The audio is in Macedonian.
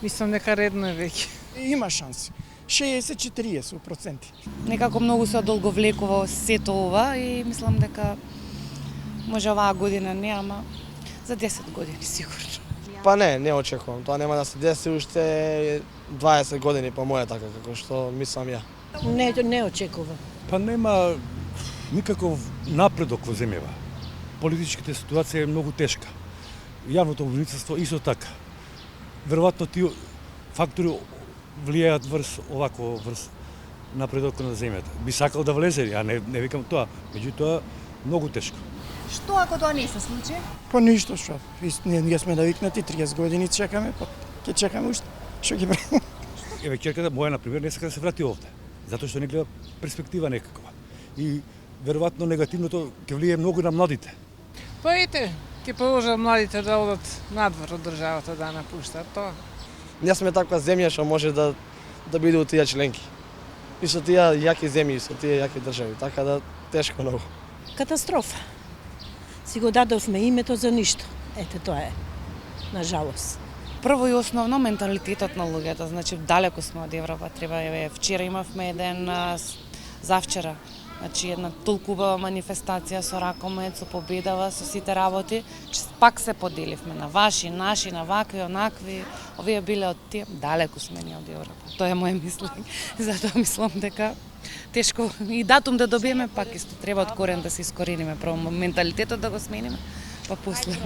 Мислам дека редно е веќе. Има шанси. 60-40%. Некако многу се одолговлекува сето ова и мислам дека може оваа година не, ама за 10 години сигурно. Па не очекувам. Тоа нема да се деси уште 20 години по моја така како што мислам ја. Не очекувам. Па нема никаков напредок во земјава. Политичката ситуација е многу тешка. Јавното обвинителство исто така. Веројатно тие фактори влијаат врз напредокот на земјата. Би сакал да влезе, ја не викам тоа, меѓутоа многу тешко. Што ако тоа не се случи? Па ништо што. Ние сме навикнати 30 години чекаме, па ќе чекаме уште. Што ќе правиме? Еве ќерката моја на пример не сака да се врати овде, затоа што не гледа перспектива некаква. И веројатно негативното ќе влијае многу на младите. Па ете, ќе продолжат младите да одат надвор од државата да напуштат тоа. Ние сме таква земја што може да биде у тие членки. И со тие јаки земји, со тие јаки држави, така да тешко многу. Катастрофа. Си го дадовме името за ништо. Ете тоа е. На жалост. Прво и основно менталитетот на луѓето, значи далеку сме од Европа, вчера имавме еден завчера, значи една толку убава манифестација со ракомет, со победава, со сите работи, че пак се поделивме на ваши, наши, на вакви, онакви, овие биле од тие, далеку сме ние од Европа. Тоа е моje мислење. Затоа мислам дека тешко и датум да добиеме, пак исто треба од корен да се искорениме, прво менталитетот да го смениме, па после.